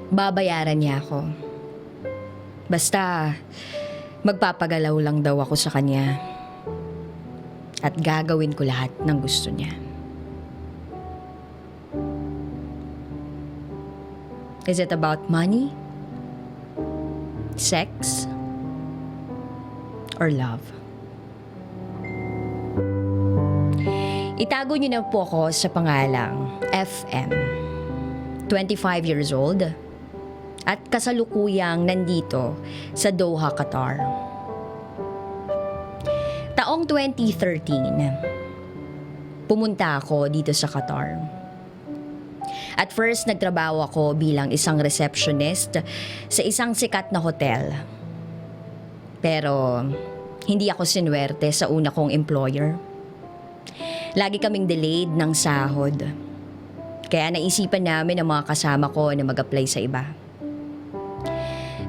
babayaran niya ako. Basta, magpapagalaw lang daw ako sa kanya. At gagawin ko lahat ng gusto niya. Is it about money? Sex? Or love? Itago niyo na po ako sa pangalang FM. 25 years old. At kasalukuyang nandito sa Doha, Qatar. Taong 2013, pumunta ako dito sa Qatar. At first, nagtrabaho ako bilang isang receptionist sa isang sikat na hotel. Pero, hindi ako sinwerte sa una kong employer. Lagi kaming delayed ng sahod. Kaya naisipan namin ang mga kasama ko na mag-apply sa iba.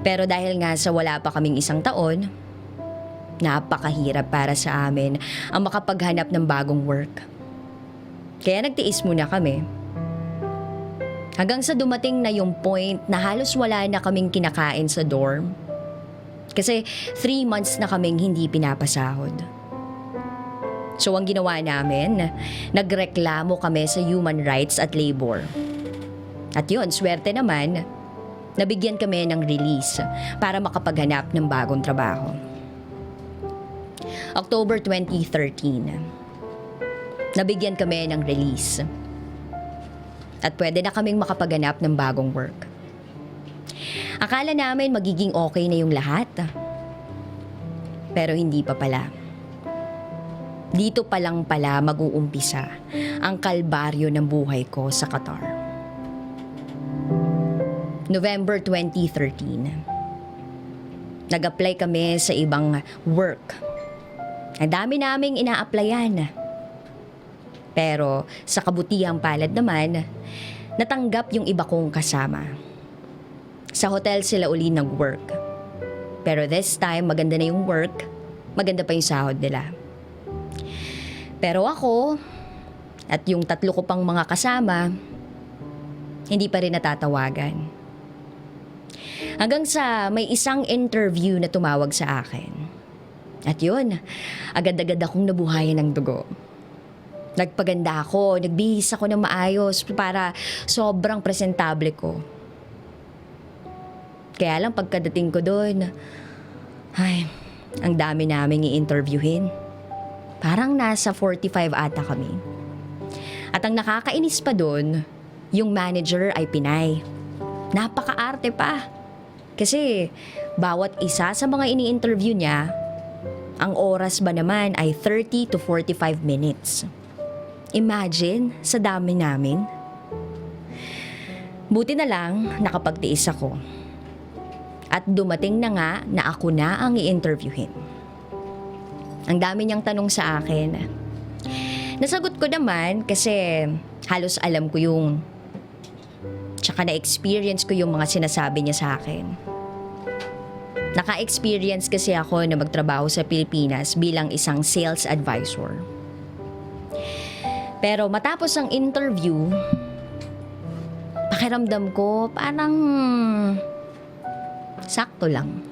Pero dahil nga sa wala pa kaming isang taon, napakahirap para sa amin ang makapaghanap ng bagong work. Kaya nagtiis muna kami. Hanggang sa dumating na yung point na halos wala na kaming kinakain sa dorm. Kasi 3 months na kaming hindi pinapasahod. So ang ginawa namin, nagreklamo kami sa Human Rights at Labor. At yun, swerte naman, nabigyan kami ng release para makapaghanap ng bagong trabaho. October 2013, nabigyan kami ng release. At pwede na kaming makapaghanap ng bagong work. Akala namin magiging okay na yung lahat. Pero hindi pa pala. Dito pa lang pala mag-uumpisa ang kalbaryo ng buhay ko sa Qatar. November 2013. Nag-apply kami sa ibang work. Ang dami naming ina-applyan. Pero sa kabutihang palad naman, natanggap yung iba kong kasama. Sa hotel sila uli nag-work. Pero this time, maganda na yung work, maganda pa yung sahod nila. Pero ako, at yung 3 ko pang mga kasama, hindi pa rin natatawagan. Hanggang sa may isang interview na tumawag sa akin. At yun, agad-agad akong nabuhayan ng dugo. Nagpaganda ako, nagbihis ako ng maayos para sobrang presentable ko. Kaya lang pagkadating ko doon, ay, ang dami naming i-interviewin. Parang nasa 45 ata kami. At ang nakakainis pa doon, yung manager ay Pinay. Napaka-arte pa. Kasi bawat isa sa mga ini-interview niya, ang oras ba naman ay 30 to 45 minutes. Imagine, sa dami namin. Buti na lang, nakapagtiis ako. At dumating na nga na ako na ang i-interviewin. Ang dami niyang tanong sa akin. Nasagot ko naman kasi halos alam ko yung tsaka na-experience ko yung mga sinasabi niya sa akin. Naka-experience kasi ako na magtrabaho sa Pilipinas bilang isang sales advisor. Pero matapos ang interview, pakiramdam ko parang sakto lang.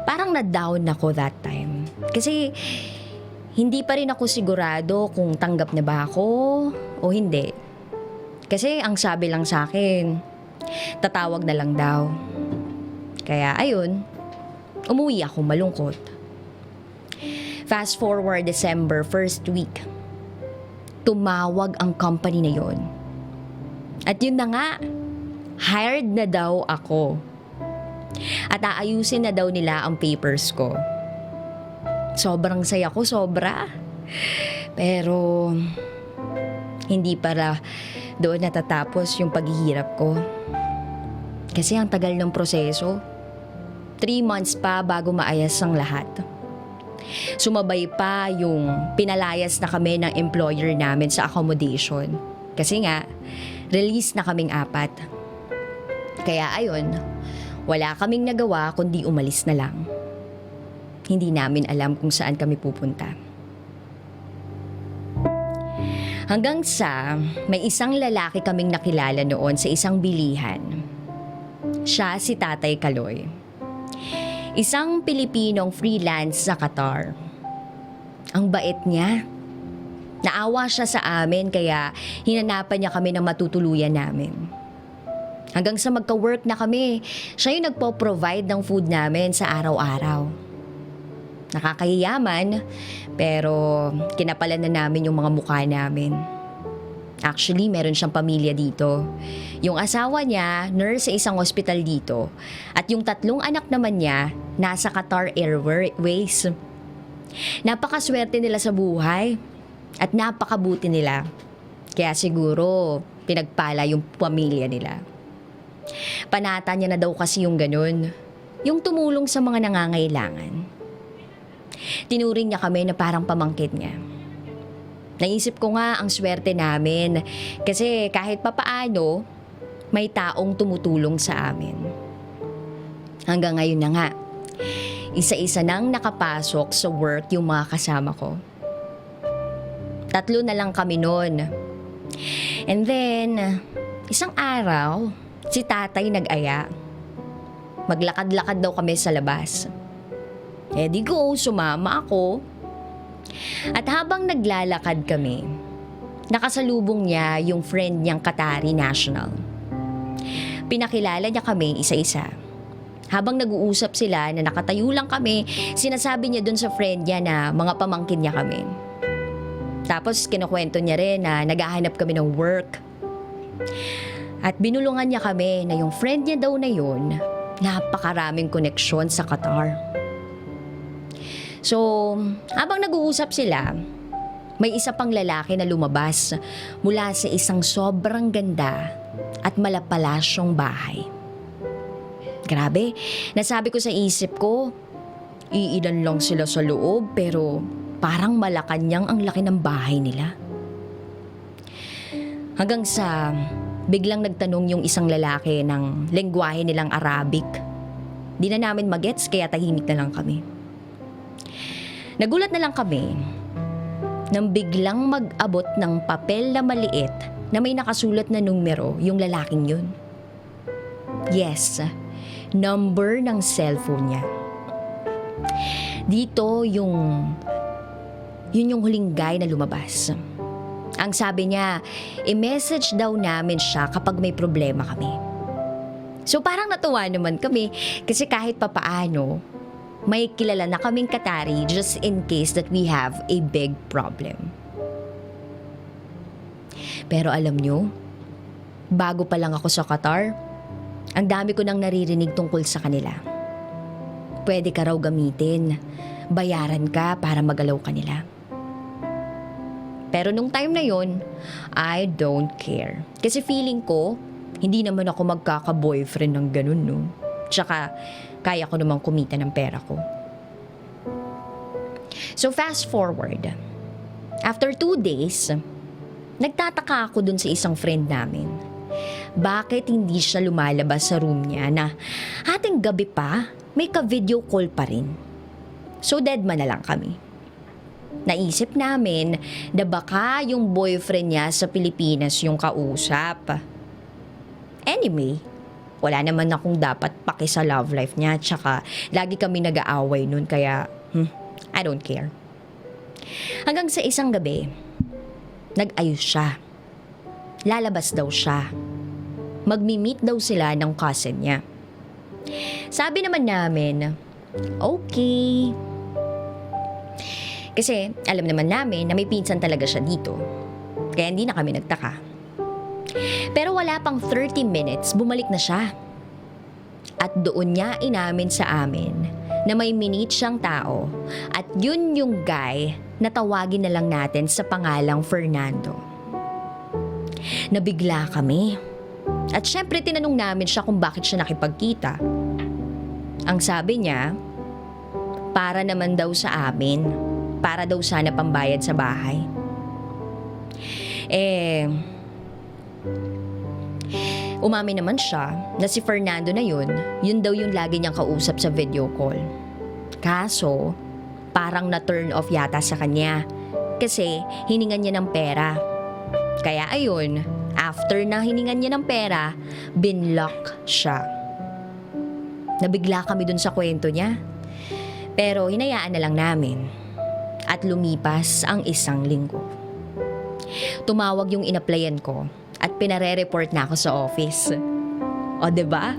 Parang na-down ako that time. Kasi hindi pa rin ako sigurado kung tanggap na ba ako o hindi. Kasi ang sabi lang sa akin, tatawag na lang daw. Kaya ayun, umuwi ako malungkot. Fast forward December first week, tumawag ang company na yon. At yun na nga, hired na daw ako. At aayusin na daw nila ang papers ko. Sobrang saya ko, sobra. Pero hindi para doon natatapos yung paghihirap ko. Kasi ang tagal ng proseso. 3 months pa bago maayos ang lahat. Sumabay pa yung pinalayas na kami ng employer namin sa accommodation. Kasi nga, release na kaming 4. Kaya ayun, wala kaming nagawa kundi umalis na lang. Hindi namin alam kung saan kami pupunta. Hanggang sa may isang lalaki kaming nakilala noon sa isang bilihan. Siya si Tatay Kaloy. Isang Pilipinong freelance sa Qatar. Ang bait niya. Naawa siya sa amin kaya hinanapan niya kami ng matutuluyan namin. Hanggang sa magka-work na kami, siya yung nagpo-provide ng food namin sa araw-araw. Nakakahiyaman, pero kinapalan na namin yung mga mukha namin. Actually, meron siyang pamilya dito. Yung asawa niya, nurse sa isang hospital dito. At yung 3 anak naman niya, nasa Qatar Airways. Napakaswerte nila sa buhay at napakabuti nila. Kaya siguro, pinagpala yung pamilya nila. Panata niya na daw kasi yung ganun. Yung tumulong sa mga nangangailangan. Tinuring niya kami na parang pamangkin niya. Naisip ko nga ang swerte namin kasi kahit papaano, may taong tumutulong sa amin. Hanggang ngayon na nga, isa-isa nang nakapasok sa work yung mga kasama ko. 3 na lang kami noon. And then, isang araw, si tatay nag-aya. Maglakad-lakad daw kami sa labas. Di go, sumama ako. At habang naglalakad kami, nakasalubong niya yung friend niyang Qatari national. Pinakilala niya kami isa-isa. Habang nag-uusap sila na nakatayo lang kami, sinasabi niya dun sa friend niya na mga pamangkin niya kami. Tapos kinukwento niya rin na naghahanap kami ng work. At binulungan niya kami na yung friend niya daw na yun, napakaraming koneksyon sa Qatar. So, habang nag-uusap sila, may isa pang lalaki na lumabas mula sa isang sobrang ganda at malapalasyong bahay. Grabe, nasabi ko sa isip ko, iilan lang sila sa loob pero parang Malacanang ang laki ng bahay nila. Hanggang sa biglang nagtanong yung isang lalaki ng lengguwahe nilang Arabic. Di na namin magets kaya tahimik na lang kami. Nagulat na lang kami nang biglang mag-abot ng papel na maliit na may nakasulat na numero yung lalaking yun. Yes, number ng cellphone niya. Dito yun yung huling guy na lumabas. Ang sabi niya, i-message daw namin siya kapag may problema kami. So parang natuwa naman kami kasi kahit papaano, may kilala na kaming Qatari just in case that we have a big problem. Pero alam nyo, bago pa lang ako sa Qatar, ang dami ko nang naririnig tungkol sa kanila. Pwede ka raw gamitin, bayaran ka para magalaw kanila. Pero nung time na yon, I don't care. Kasi feeling ko, hindi naman ako magkaka-boyfriend ng ganun, no? Tsaka, kaya ko namang kumita ng pera ko. So fast forward. After 2 days, nagtataka ako dun sa isang friend namin. Bakit hindi siya lumalabas sa room niya na hating gabi pa, may ka-video call pa rin. So deadman na lang kami. Naisip namin na baka yung boyfriend niya sa Pilipinas yung kausap. Anyway, wala naman akong dapat paki sa love life niya, tsaka lagi kami nag-aaway nun kaya I don't care. Hanggang sa isang gabi, nag-ayos siya. Lalabas daw siya. Magmi-meet daw sila ng cousin niya. Sabi naman namin, okay. Kasi alam naman namin na may pinsan talaga siya dito. Kaya hindi na kami nagtaka. Pero wala pang 30 minutes, bumalik na siya. At doon niya inamin sa amin na may minute siyang tao at yun yung guy na tawagin na lang natin sa pangalang Fernando. Nabigla kami. At syempre tinanong namin siya kung bakit siya nakipagkita. Ang sabi niya, para naman daw sa amin, para daw sana pambayad sa bahay. Umamin naman siya na si Fernando na yun daw yung lagi niyang kausap sa video call. Kaso, parang na-turn off yata sa kanya kasi hiningan niya ng pera. Kaya ayun, after na hiningan niya ng pera, binlock siya. Nabigla kami dun sa kwento niya. Pero hinayaan na lang namin. At lumipas ang 1 linggo. Tumawag yung inaplayan ko at pinare-report na ako sa office. O 'di ba?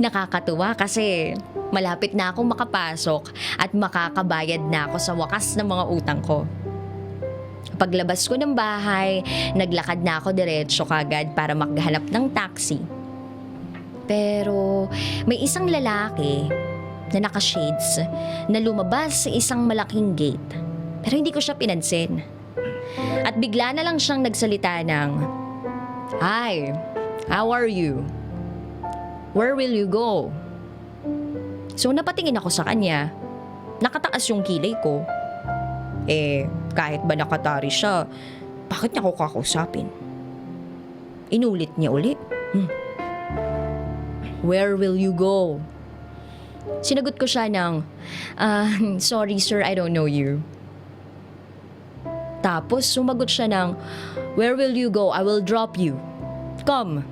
Nakakatuwa kasi malapit na akong makapasok at makakabayad na ako sa wakas ng mga utang ko. Paglabas ko ng bahay, naglakad na ako diretso kagad para maghanap ng taxi. Pero may isang lalaki na naka-shades na lumabas sa isang malaking gate. Pero hindi ko siya pinansin. At bigla na lang siyang nagsalita ng, "Hi, how are you? Where will you go?" So napatingin ako sa kanya. Nakataas yung kilay ko. Kahit ba nakatari siya, bakit niya ako kakausapin? Inulit niya uli. "Where will you go?" Sinagot ko siya ng, "Sorry sir, I don't know you." Tapos sumagot siya ng, "Where will you go? I will drop you. Come."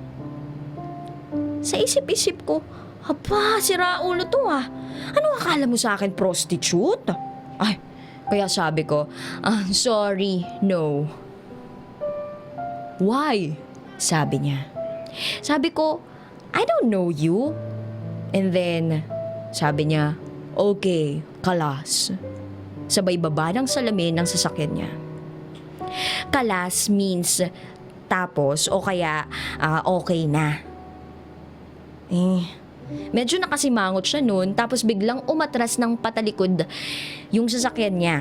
Sa isip-isip ko, "Aba, sira ulo to ah. Ano akala mo sa akin, prostitute?" Ay, kaya sabi ko, "Sorry, no." "Why?" sabi niya. Sabi ko, "I don't know you." And then, sabi niya, "Okay, kalas." Sabay baba ng salamin ng sasakyan niya. Kalas means tapos o kaya okay na. Medyo nakasimangot siya nun tapos biglang umatras ng patalikod yung sasakyan niya.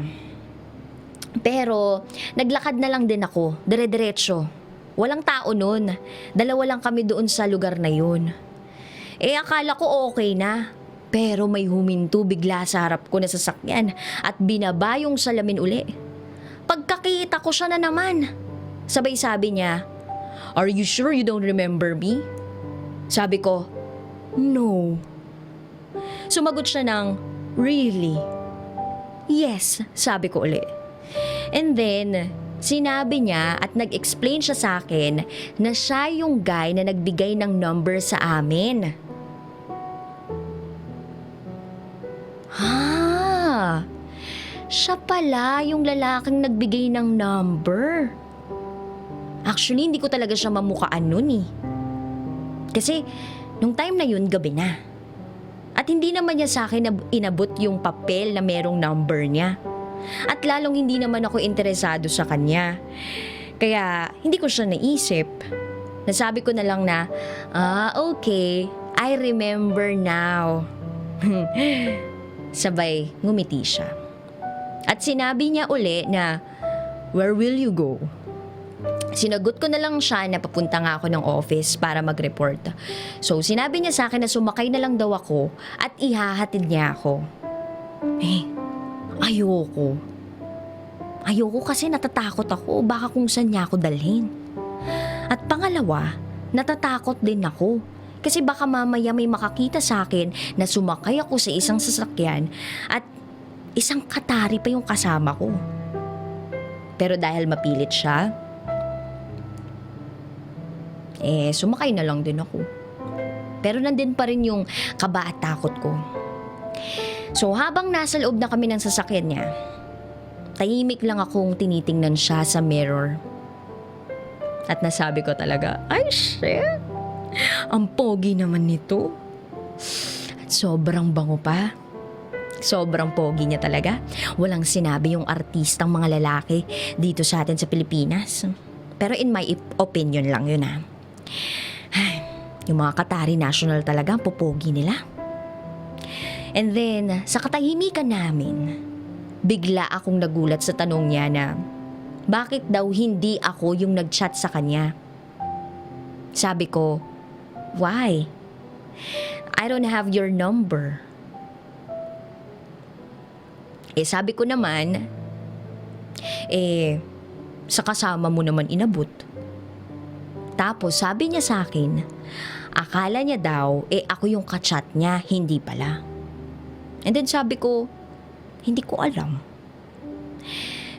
Pero naglakad na lang din ako, dire-diretso. Walang tao nun. 2 lang kami doon sa lugar na yun. Akala ko okay na. Pero may huminto bigla sa harap ko na sasakyan at binaba yung salamin uli. Pagkakita ko siya na naman. Sabay sabi niya, "Are you sure you don't remember me?" Sabi ko, "No." Sumagot siya ng, "Really?" "Yes," sabi ko uli. And then, sinabi niya at nag-explain siya sa akin na siya yung guy na nagbigay ng number sa amin. Siya pala yung lalaking nagbigay ng number. Actually, hindi ko talaga siya mamukhaan nun eh. Kasi, nung time na yun, gabi na. At hindi naman niya sa akin inabot yung papel na merong number niya. At lalong hindi naman ako interesado sa kanya. Kaya, hindi ko siya naisip. Nasabi ko na lang na, "Okay, I remember now." Sabay, ngumiti siya. At sinabi niya uli na, "Where will you go?" Sinagot ko na lang siya na papunta nga ako ng office para mag-report. So sinabi niya sa akin na sumakay na lang daw ako at ihahatid niya ako. Ayoko. Ayoko kasi natatakot ako baka kung saan niya ako dalhin. At pangalawa, natatakot din ako. Kasi baka mamaya may makakita sa akin na sumakay ako sa isang sasakyan at isang katari pa yung kasama ko. Pero dahil mapilit siya, sumakay na lang din ako. Pero nandun pa rin yung kaba at takot ko. So habang nasa loob na kami ng sasakyan niya, tahimik lang akong tinitingnan siya sa mirror. At nasabi ko talaga, "Ay shit, ang pogi naman nito." At sobrang bango pa. Sobrang pogi niya talaga. Walang sinabi yung artistang mga lalaki dito sa atin sa Pilipinas. Pero in my opinion lang yun ha. Yung mga Qatari national talaga, ang popogi nila. And then, sa katahimikan namin, bigla akong nagulat sa tanong niya na bakit daw hindi ako yung nag-chat sa kanya. Sabi ko, "Why? I don't have your number." Sabi ko naman, sa kasama mo naman inabot. Tapos sabi niya sa akin, akala niya daw, ako yung kachat niya, hindi pala. And then sabi ko, hindi ko alam.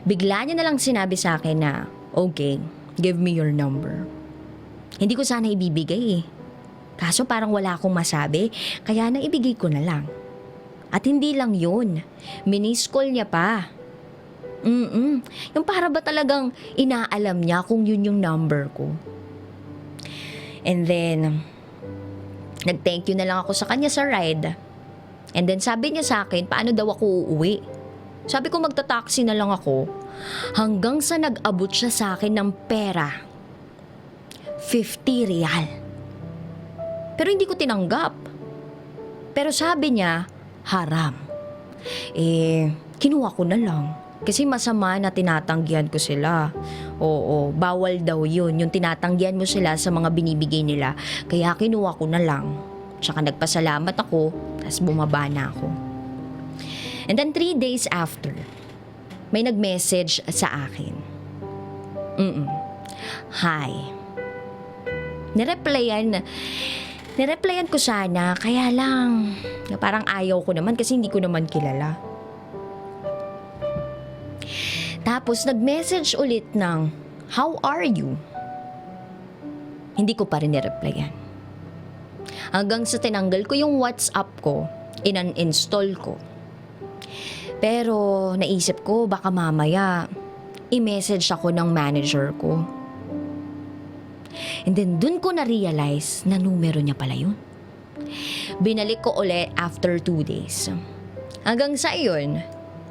Bigla niya na lang sinabi sa akin na, "Okay, give me your number." Hindi ko sana ibibigay Kaso parang wala akong masabi, kaya naibigay ko na lang. At hindi lang yun, miniskol niya pa. Yung para ba talagang inaalam niya kung yun yung number ko. And then, nag-thank you na lang ako sa kanya sa ride. And then sabi niya sa akin, paano daw ako uuwi? Sabi ko magta-taxi na lang ako. Hanggang sa nag-abot siya sa akin ng pera. 50 real. Pero hindi ko tinanggap. Pero sabi niya, haram. Kinuha ko na lang. Kasi masama na tinatanggihan ko sila. Oo, bawal daw yun. Yung tinatanggihan mo sila sa mga binibigay nila. Kaya kinuha ko na lang. Tsaka nagpasalamat ako, tapos bumaba na ako. And then 3 days after, may nag-message sa akin. Hi. Nireplyan ko sana, kaya lang, parang ayaw ko naman kasi hindi ko naman kilala. Tapos nag-message ulit ng, how are you? Hindi ko pa rin nireplyan. Hanggang sa tinanggal ko yung WhatsApp ko, inan-install ko. Pero naisip ko baka mamaya i-message ako ng manager ko. And then dun ko na-realize na numero niya pala yun. Binalik ko ulit after 2 days. Hanggang sa iyon,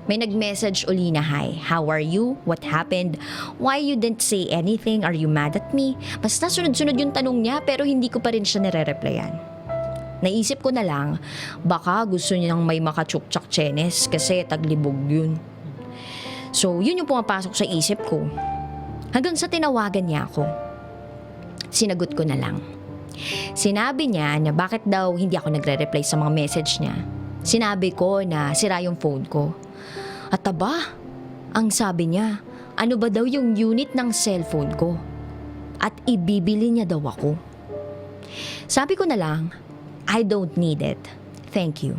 may nag-message uli na, hi, how are you? What happened? Why you didn't say anything? Are you mad at me? Basta sunod-sunod yung tanong niya pero hindi ko pa rin siya nire-replyan. Naisip ko na lang, baka gusto niyang may makachukchak chenes kasi taglibog yun. So, yun yung pumapasok sa isip ko. Hanggang sa tinawagan niya ako. Sinagot ko na lang. Sinabi niya na bakit daw hindi ako nagre-reply sa mga message niya. Sinabi ko na sira yung phone ko. At aba, ang sabi niya, ano ba daw yung unit ng cellphone ko? At ibibili niya daw ako. Sabi ko na lang, I don't need it. Thank you.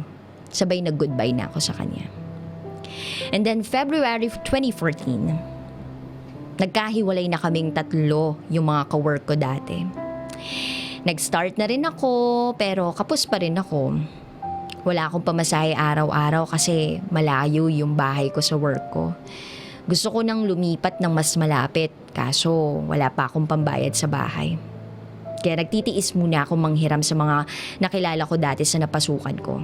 Sabay nag-goodbye na ako sa kanya. And then February 2014, nagkahiwalay na kaming tatlo yung mga ka-work ko dati. Nag-start na rin ako pero kapos pa rin ako. Wala akong pamasahe araw-araw kasi malayo yung bahay ko sa work ko. Gusto ko nang lumipat ng mas malapit kaso wala pa akong pambayad sa bahay. Kaya nagtitiis muna akong manghiram sa mga nakilala ko dati sa napasukan ko.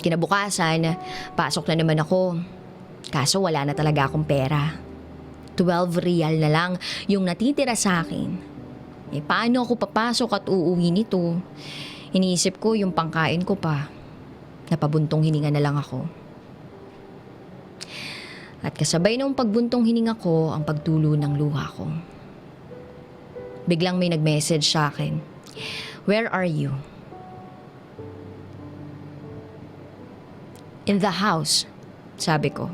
Kinabukasan, pasok na naman ako. Kaso wala na talaga akong pera. 12 real na lang yung natitira sa akin. Paano ako papasok at uuwi nito? Iniisip ko yung pangkain ko pa. Napabuntong hininga na lang ako. At kasabay nung pagbuntong hininga ko ang pagtulo ng luha ko. Biglang may nag-message sa akin. Where are you? In the house, sabi ko.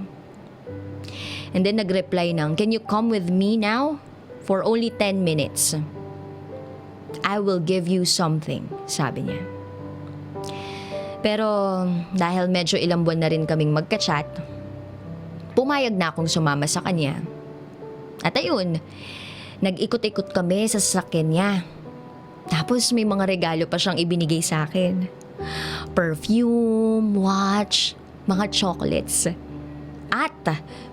And then nag-reply ng, can you come with me now? For only 10 minutes. I will give you something, sabi niya. Pero dahil medyo ilang buwan na rin kaming magka-chat, pumayag na akong sumama sa kanya. At ayun, nag-ikot-ikot kami sa sasakyan niya. Tapos may mga regalo pa siyang ibinigay sa akin. Perfume, watch, mga chocolates. At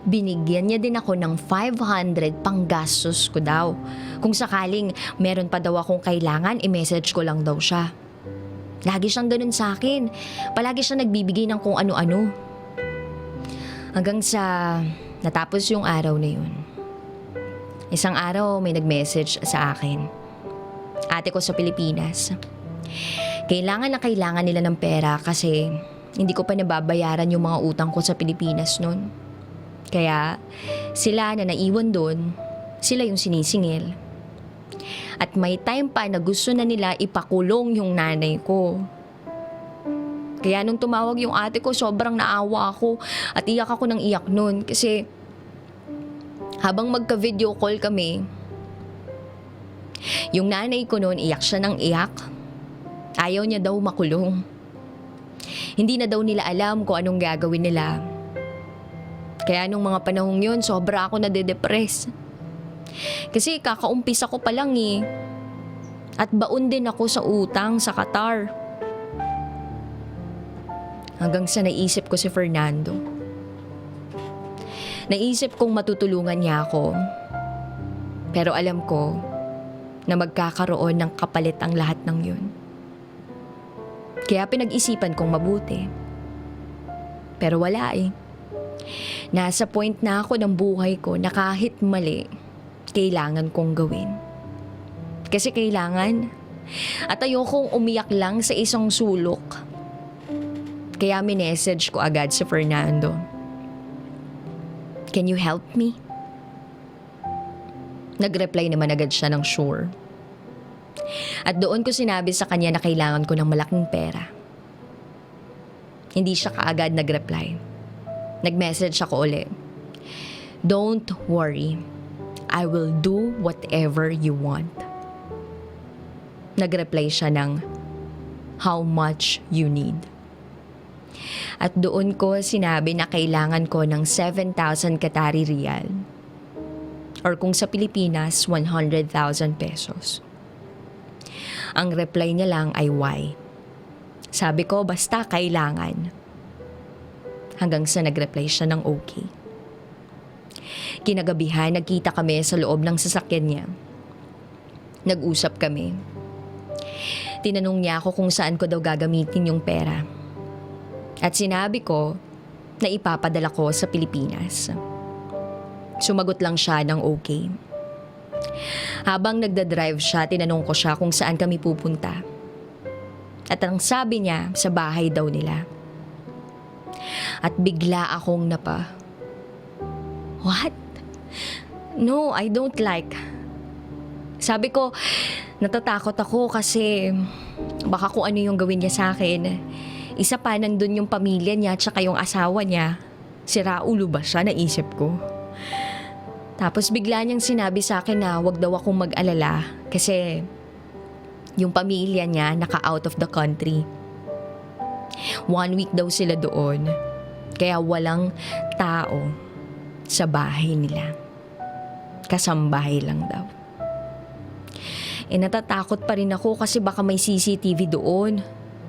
binigyan niya din ako ng 500 pang gastos ko daw. Kung sakaling meron pa daw akong kailangan, i-message ko lang daw siya. Lagi siyang ganun sa akin. Palagi siya nagbibigay ng kung ano-ano. Hanggang sa natapos yung araw na yun. Isang araw may nag-message sa akin. Ate ko sa Pilipinas. Kailangan na kailangan nila ng pera kasi hindi ko pa nababayaran yung mga utang ko sa Pilipinas noon. Kaya sila na naiwan doon, sila yung sinisingil. At may time pa na gusto na nila ipakulong yung nanay ko. Kaya nung tumawag yung ate ko, sobrang naawa ako at iyak ako ng iyak noon kasi habang magka-video call kami, yung nanay ko noon iyak siya ng iyak. Ayaw niya daw makulong. Hindi na daw nila alam kung anong gagawin nila. Kaya nung mga panahong yun, sobra ako nade-depress. Kasi kakaumpisa ko pa lang eh. At baon din ako sa utang sa Qatar. Hanggang sa naisip ko si Fernando. Naisip kong matutulungan niya ako. Pero alam ko na magkakaroon ng kapalit ang lahat ng yun. Kaya pinag-isipan kong mabuti. Pero wala eh. Nasa point na ako ng buhay ko na kahit mali, kailangan kong gawin. Kasi kailangan. At ayokong umiyak lang sa isang sulok. Kaya minessage ko agad si Fernando. Can you help me? Nag-reply naman agad siya ng sure. At doon ko sinabi sa kanya na kailangan ko ng malaking pera. Hindi siya kaagad nag-reply. Nag-message ako ulit. Don't worry. I will do whatever you want. Nag-reply siya ng how much you need. At doon ko sinabi na kailangan ko ng 7,000 Qatari riyal. Or kung sa Pilipinas, 100,000 pesos. Ang reply niya lang ay why. Sabi ko, basta kailangan. Hanggang sa nag-reply siya ng okay. Kinagabihan, nagkita kami sa loob ng sasakyan niya. Nag-usap kami. Tinanong niya ako kung saan ko daw gagamitin yung pera. At sinabi ko na ipapadala ko sa Pilipinas. Sumagot lang siya ng okay. Habang nagdadrive siya, tinanong ko siya kung saan kami pupunta. At ang sabi niya, sa bahay daw nila. At bigla akong What? No, I don't like. Sabi ko, natatakot ako kasi baka kung ano yung gawin niya sa akin. Isa pa, nandun yung pamilya niya at saka yung asawa niya. Sira ulo ba siya, naisip ko. Tapos bigla niyang sinabi sa akin na wag daw akong mag-alala kasi yung pamilya niya naka-out of the country. 1 week daw sila doon, kaya walang tao sa bahay nila. Kasambahay lang daw. Natatakot pa rin ako kasi baka may CCTV doon.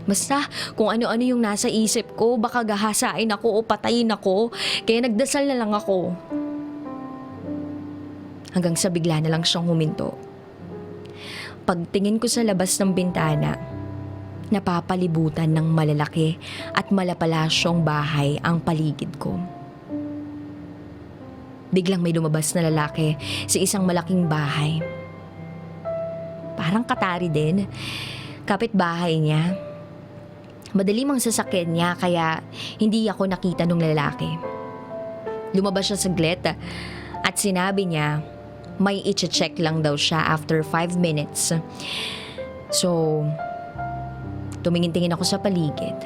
Basta kung ano-ano yung nasa isip ko, baka gahasain ako o patayin ako. Kaya nagdasal na lang ako. Hanggang sa bigla na lang siyang huminto. Pagtingin ko sa labas ng bintana, napapalibutan ng malalaki at malapalasyong bahay ang paligid ko. Biglang may lumabas na lalaki sa isang malaking bahay. Parang Qatari din. Kapitbahay niya. Madalim ang sasakyan niya kaya hindi ako nakita nung lalaki. Lumabas siya saglit at sinabi niya may i-check lang daw siya after 5 minutes. So, tumingin-tingin ako sa paligid.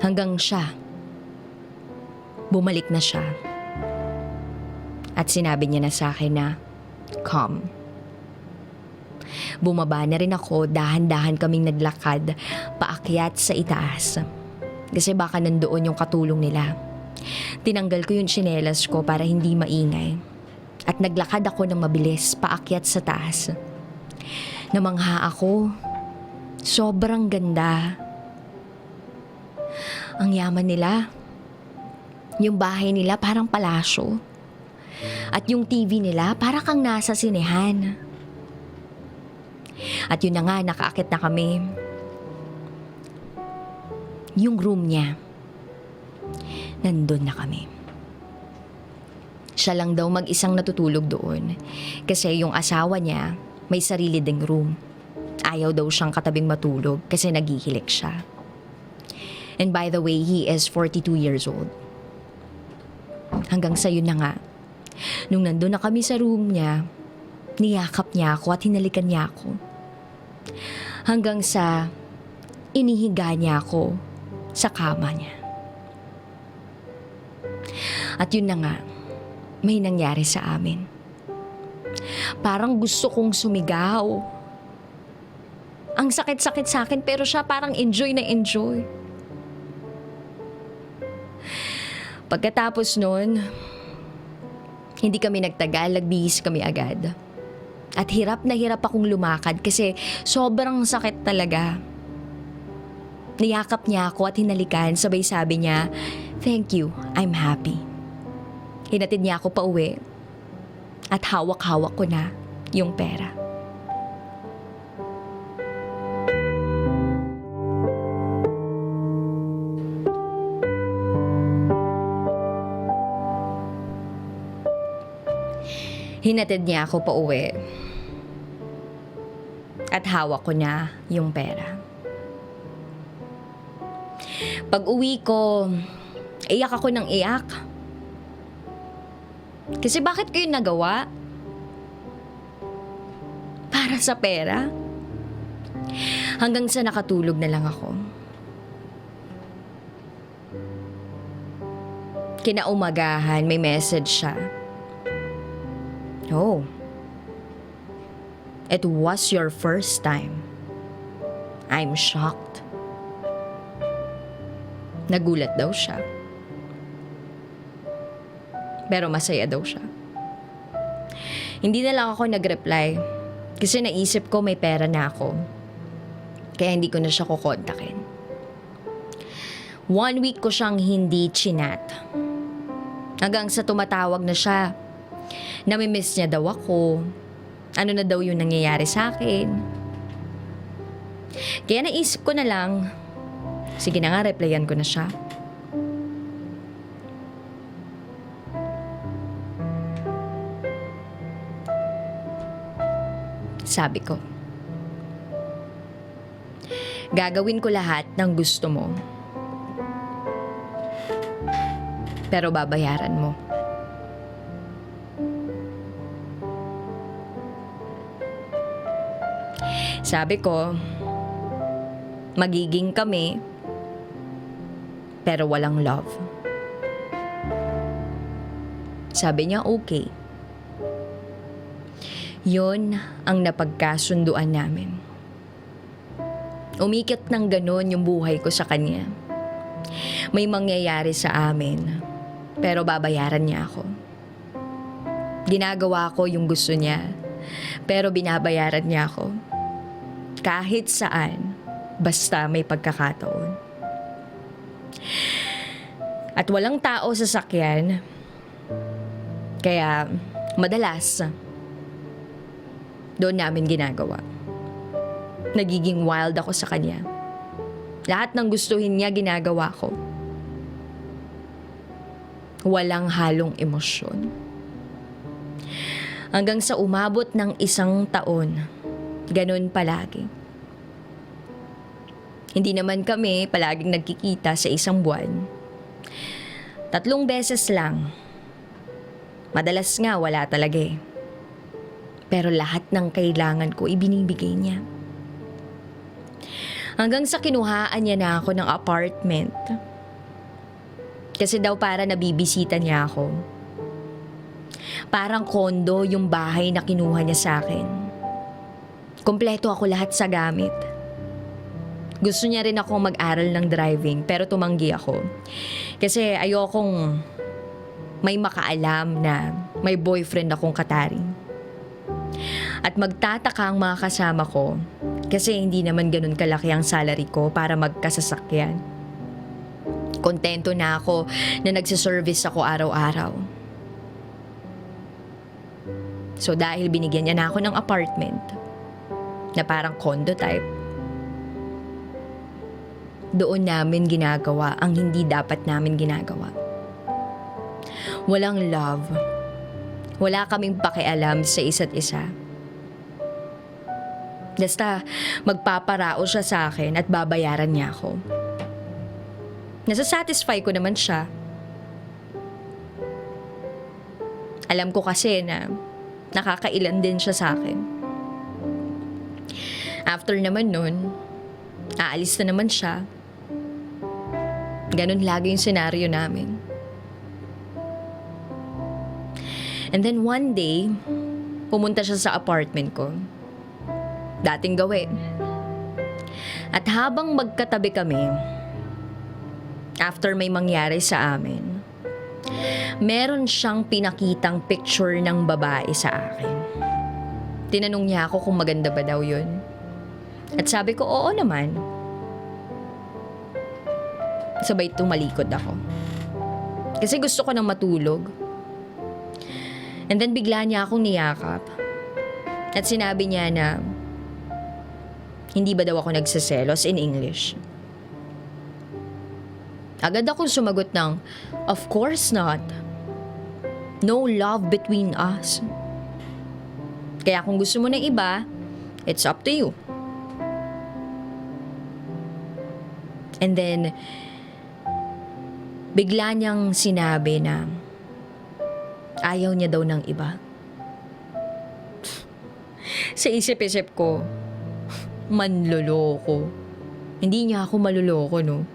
Hanggang siya, bumalik na siya. At sinabi niya na sa akin na, come. Bumaba na rin ako, dahan-dahan kaming naglakad paakyat sa itaas. Kasi baka nandoon yung katulong nila. Tinanggal ko yung tsinelas ko para hindi maingay. At naglakad ako ng mabilis paakyat sa taas. Namangha ako. Sobrang ganda. Ang yaman nila. Yung bahay nila parang palasyo. At yung TV nila para kang nasa sinehan. At yun na nga, nakaakit na kami. Yung room niya, nandun na kami. Siya lang daw mag-isang natutulog doon. Kasi yung asawa niya, may sarili ding room. Ayaw daw siyang katabing matulog kasi naghihilik siya. And by the way, he is 42 years old. Hanggang sa yun na nga, nung nandun na kami sa room niya, niyakap niya ako at hinalikan niya ako. Hanggang sa inihiga niya ako sa kama niya. At yun na nga, may nangyari sa amin. Parang gusto kong sumigaw. Ang sakit-sakit sa akin pero siya parang enjoy na enjoy. Pagkatapos nun, hindi kami nagtagal, nagbihis kami agad. At hirap na hirap akong lumakad kasi sobrang sakit talaga. Niyakap niya ako at hinalikan, sabay sabi niya, "Thank you, I'm happy." Hinatid niya ako pauwi at hawak-hawak ko na yung pera. Hinatid niya ako pauwi at hawak ko na yung pera. Pag uwi ko, iyak ako ng iyak. Kasi bakit ko yun nagawa? Para sa pera? Hanggang sa nakatulog na lang ako. Kinaumagahan, may message siya. Oh, it was your first time. I'm shocked. Nagulat daw siya. Pero masaya daw siya. Hindi na lang ako nag-reply kasi naisip ko may pera na ako. Kaya hindi ko na siya kukontakin. 1 week ko siyang hindi chinat. Hanggang sa tumatawag na siya. Namimiss niya daw ako. Ano na daw yung nangyayari sa akin. Kaya naisip ko na lang, sige na nga, replyan ko na siya. Sabi ko, gagawin ko lahat ng gusto mo. Pero babayaran mo. Sabi ko, magiging kami, pero walang love. Sabi niya, okay. Yun ang napagkasunduan namin. Umikot ng ganun yung buhay ko sa kanya. May mangyayari sa amin, pero babayaran niya ako. Ginagawa ko yung gusto niya, pero binabayaran niya ako. Kahit saan, basta may pagkakataon. At walang tao sa sakyan, kaya madalas, doon namin ginagawa. Nagiging wild ako sa kanya. Lahat ng gustuhin niya ginagawa ko. Walang halong emosyon. Hanggang sa umabot ng 1 taon, ganun palagi. Hindi naman kami palaging nagkikita sa 1 buwan. 3 beses lang. Madalas nga wala talaga eh. Pero lahat ng kailangan ko ibinibigay niya. Hanggang sa kinuhaan niya na ako ng apartment. Kasi daw para nabibisita niya ako. Parang kondo yung bahay na kinuha niya sa akin. Kompleto ako lahat sa gamit. Gusto niya rin akong mag-aral ng driving pero tumanggi ako. Kasi ayokong may makaalam na may boyfriend akong kataring. At magtataka ang mga kasama ko kasi hindi naman ganun kalaki ang salary ko para magkasasakyan. Kontento na ako na nagsiservice ako araw-araw. So dahil binigyan niya na ako ng apartment na parang condo type, doon namin ginagawa ang hindi dapat namin ginagawa. Walang love. Wala kaming pakialam sa isa't isa. Basta magpaparao siya sa akin at babayaran niya ako. Nasasatisfy ko naman siya. Alam ko kasi na nakakailan din siya sa akin. After naman nun, aalis na naman siya. Ganun lagi yung senaryo namin. And then one day, pumunta siya sa apartment ko. Dating gawin. At habang magkatabi kami, after may mangyari sa amin, meron siyang pinakitang picture ng babae sa akin. Tinanong niya ako kung maganda ba daw yun. At sabi ko, oo naman. Sabay tumalikod ako. Kasi gusto ko nang matulog. And then bigla niya akong niyakap. At sinabi niya na hindi ba daw ako nagsiselos in English. Agad akong sumagot ng, of course not. No love between us. Kaya kung gusto mo ng iba, it's up to you. And then, bigla niyang sinabi na ayaw niya daw ng iba. Sa isip-isip ko, manloloko. Hindi niya ako maluloko, no?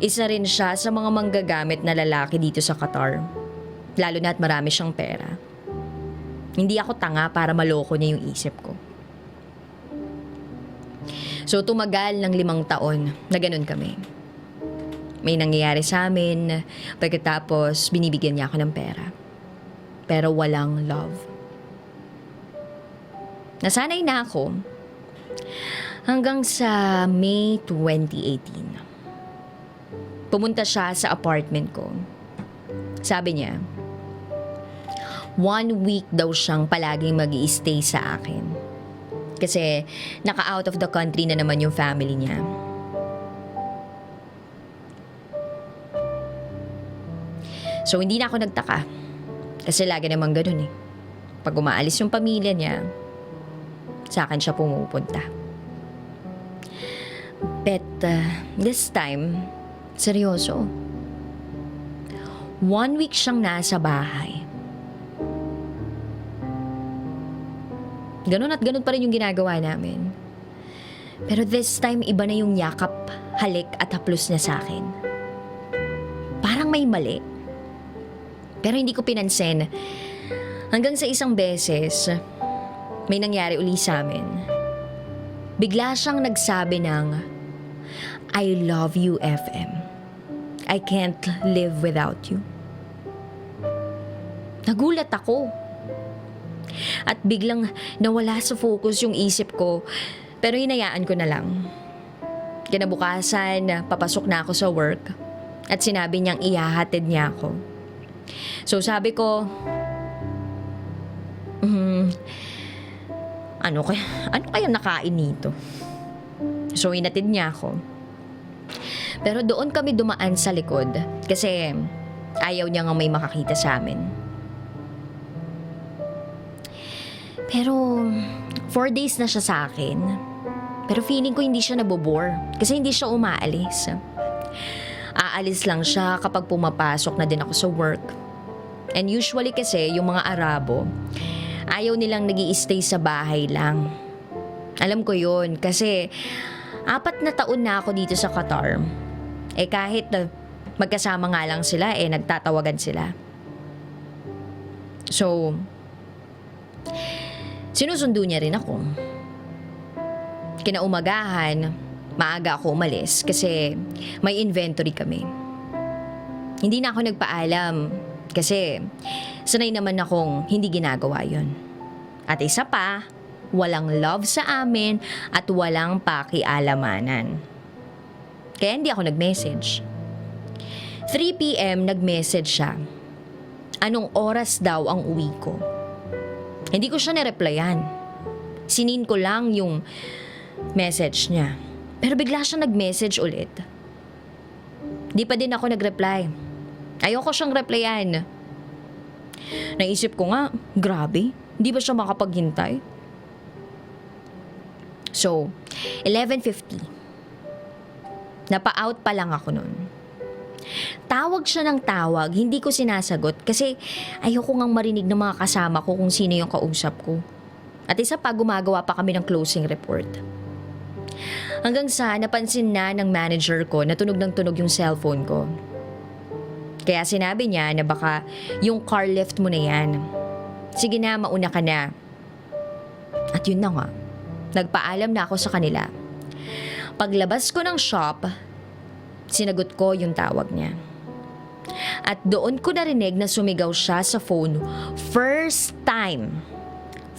Isa rin siya sa mga manggagamit na lalaki dito sa Qatar. Lalo na at marami siyang pera. Hindi ako tanga para maloko niya yung isip ko. So tumagal ng 5 taon na ganun kami. May nangyayari sa amin, pagkatapos binibigyan niya ako ng pera. Pero walang love. Nasanay na ako hanggang sa May 2018. Pumunta siya sa apartment ko. Sabi niya, 1 week daw siyang palaging mag-i-stay sa akin. Kasi naka-out of the country na naman yung family niya. So hindi na ako nagtaka. Kasi lagi namang ganun eh. Pag umaalis yung pamilya niya, sa akin siya pumupunta. But this time, seryoso. 1 week siyang nasa bahay. Ganun at ganun pa rin yung ginagawa namin. Pero this time, iba na yung yakap, halik at haplos niya sa akin. Parang may mali. Pero hindi ko pinansin. Hanggang sa isang beses, may nangyari uli sa amin. Bigla siyang nagsabi ng, I love you, FM. I can't live without you. Nagulat ako. At biglang nawala sa focus yung isip ko, pero hinayaan ko na lang. Kinabukasan, papasok na ako sa work at sinabi niyang ihahatid niya ako. So sabi ko, ano kaya nakain nito? So hinatid niya ako. Pero doon kami dumaan sa likod kasi ayaw niya nga may makakita sa amin. Pero 4 days na siya sa akin. Pero feeling ko hindi siya nabobore kasi hindi siya umaalis. Aalis lang siya kapag pumapasok na din ako sa work. And usually kasi yung mga Arabo, ayaw nilang nag-i-stay sa bahay lang. Alam ko yun kasi 4 na taon na ako dito sa Qatar. Kahit magkasama nga lang sila, nagtatawagan sila. So, sinusundo niya rin ako. Kinaumagahan, maaga ako umalis kasi may inventory kami. Hindi na ako nagpaalam kasi sanay naman akong hindi ginagawa yon. At isa pa, walang love sa amin at walang pakialamanan. Kaya hindi ako nag-message. 3 p.m. nag-message siya. Anong oras daw ang uwi ko? Hindi ko siya nireplyan. Sinin ko lang yung message niya. Pero bigla siya nag-message ulit. Di pa din ako nag-reply. Ayoko siyang replyan. Naisip ko nga, grabe, di ba siya makapaghintay? So, 11:50. Napa-out pa lang ako nun. Tawag siya ng tawag, hindi ko sinasagot kasi ayoko ngang marinig ng mga kasama ko kung sino yung kausap ko. At isa pa, gumagawa pa kami ng closing report. Hanggang sa napansin na ng manager ko na tunog ng tunog yung cellphone ko. Kaya sinabi niya na baka yung car lift mo na yan. Sige na, mauna ka na. At yun na nga, nagpaalam na ako sa kanila. Paglabas ko ng shop, sinagot ko yung tawag niya. At doon ko narinig na sumigaw siya sa phone. First time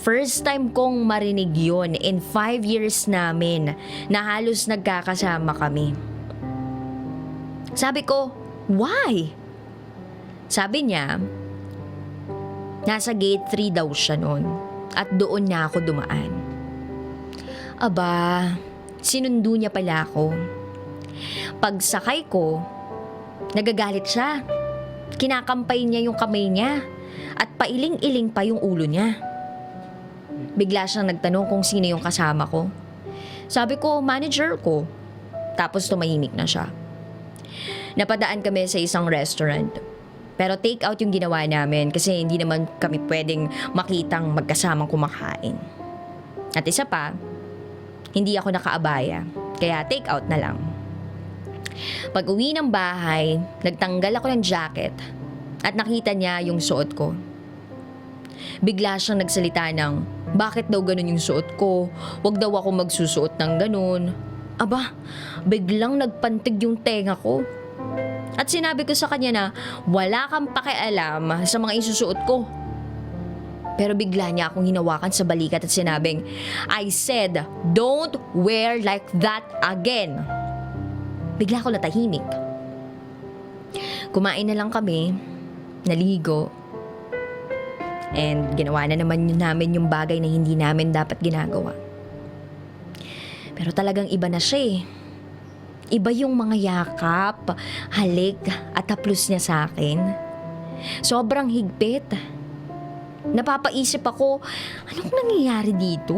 First time kong marinig yun in 5 years namin na halos nagkakasama kami. Sabi ko, why? Sabi niya, nasa gate 3 daw siya noon at doon na ako dumaan. Aba, sinundo niya pala ako. Pagsakay ko, nagagalit siya. Kinakampay niya yung kamay niya at pailing-iling pa yung ulo niya. Bigla siyang nagtanong kung sino yung kasama ko. Sabi ko, manager ko. Tapos tumahimik na siya. Napadaan kami sa isang restaurant. Pero take out yung ginawa namin kasi hindi naman kami pwedeng makitang magkasamang kumakain. At isa pa, hindi ako nakaabaya. Kaya take out na lang. Pag uwi ng bahay, nagtanggal ako ng jacket at nakita niya yung suot ko. Bigla siyang nagsalita ng, bakit daw ganun yung suot ko? Huwag daw ako magsusuot ng ganun. Aba, biglang nagpantig yung tenga ko. At sinabi ko sa kanya na wala kang pakialam sa mga isusuot ko. Pero bigla niya akong hinawakan sa balikat at sinabing, I said, don't wear like that again. Bigla ako natahimik. Kumain na lang kami, naligo, and ginawa na naman namin yung bagay na hindi namin dapat ginagawa. Pero talagang iba na siya eh. Iba yung mga yakap, halik at haplos niya sa akin. Sobrang higpit. Napapaisip ako, anong nangyayari dito?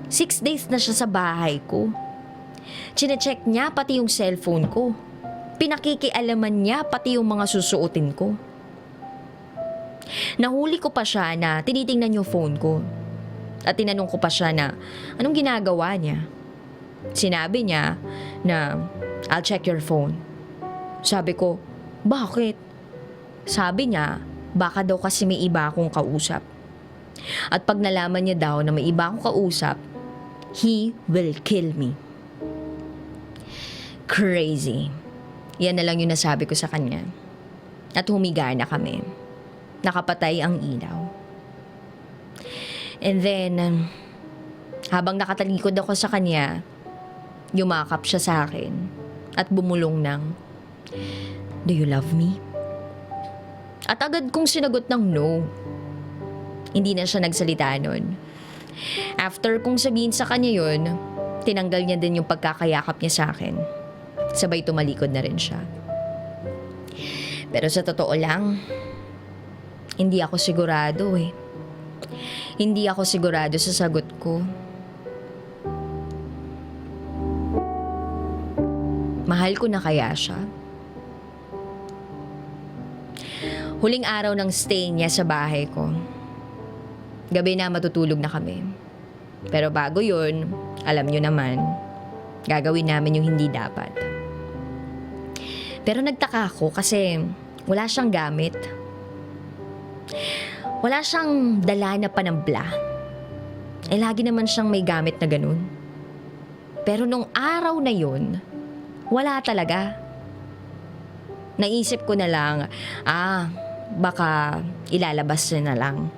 6 days na siya sa bahay ko. Chine-check niya pati yung cellphone ko. Pinakikialaman niya pati yung mga susuotin ko. Nahuli ko pa siya na tinitingnan yung phone ko. At tinanong ko pa siya na anong ginagawa niya. Sinabi niya na I'll check your phone. Sabi ko, bakit? Sabi niya, baka daw kasi may iba akong kausap. At pag nalaman niya daw na may iba akong kausap, he will kill me. Crazy. Yan na lang yung nasabi ko sa kanya. At humiga na kami. Nakapatay ang ilaw. And then, habang nakatalikod ako sa kanya, yumakap siya sa akin at bumulong ng, do you love me? At agad kong sinagot ng no. Hindi na siya nagsalita nun. After kong sabihin sa kanya yun, tinanggal niya din yung pagkakayakap niya sa akin. Sabay tumalikod na rin siya. Pero sa totoo lang, hindi ako sigurado eh. Hindi ako sigurado sa sagot ko. Mahal ko na kaya siya? Huling araw ng stay niya sa bahay ko. Gabi na matutulog na kami. Pero bago yun, alam nyo naman, gagawin namin yung hindi dapat. Pero nagtaka ako kasi wala siyang gamit. Wala siyang dala na panambla. Eh lagi naman siyang may gamit na ganun. Pero nung araw na yun, wala talaga. Naisip ko na lang, baka ilalabas niya na lang.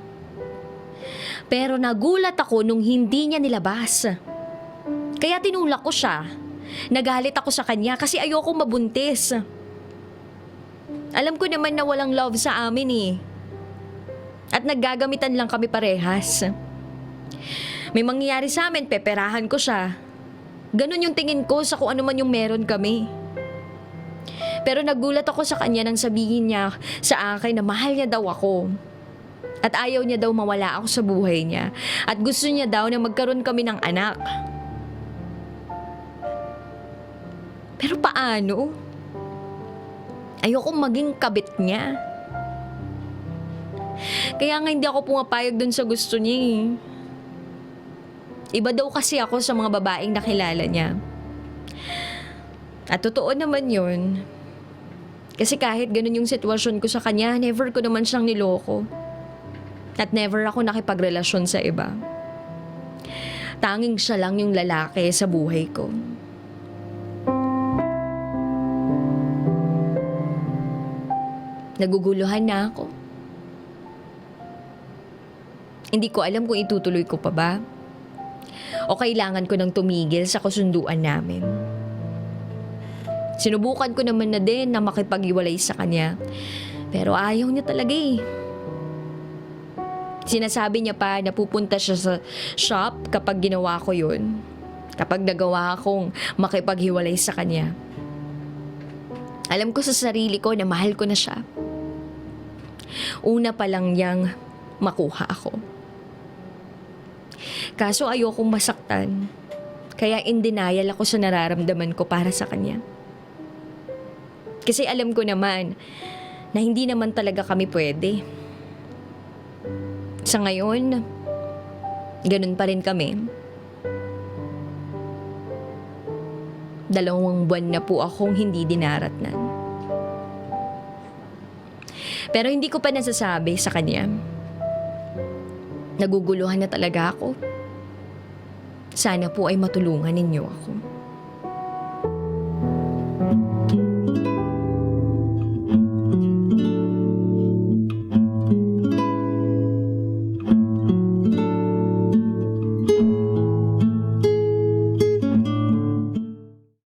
Pero nagulat ako nung hindi niya nilabas. Kaya tinulak ko siya. Nagalit ako sa kanya kasi ayoko mabuntis. Alam ko naman na walang love sa amin eh. At naggagamitan lang kami parehas. May mangyayari sa amin, peperahan ko siya. Ganon yung tingin ko sa kung ano man yung meron kami. Pero nagulat ako sa kanya nang sabihin niya sa akin na mahal niya daw ako. At ayaw niya daw mawala ako sa buhay niya. At gusto niya daw na magkaroon kami ng anak. Pero paano? Ayokong maging kabit niya. Kaya nga hindi ako pumapayag dun sa gusto niya eh. Iba daw kasi ako sa mga babaeng nakilala niya. At totoo naman yun. Kasi kahit ganun yung sitwasyon ko sa kanya, never ko naman siyang niloko. At never ako nakipagrelasyon sa iba. Tanging siya lang yung lalaki sa buhay ko. Naguguluhan na ako. Hindi ko alam kung itutuloy ko pa ba o kailangan ko nang tumigil sa kasunduan namin. Sinubukan ko naman na din na makipag-iwalay sa kanya, pero ayaw niya talaga eh. Sinasabi niya pa na pupunta siya sa shop kapag ginawa ko yun. Kapag nagawa akong makipaghiwalay sa kanya. Alam ko sa sarili ko na mahal ko na siya. Una pa lang niyang makuha ako. Kaso ayokong masaktan. Kaya in denial ako sa nararamdaman ko para sa kanya. Kasi alam ko naman na hindi naman talaga kami pwede. Sa ngayon, ganun pa rin kami. 2 buwan na po akong hindi dinaratnan. Pero hindi ko pa nasasabi sa kanya. Naguguluhan na talaga ako. Sana po ay matulungan ninyo ako.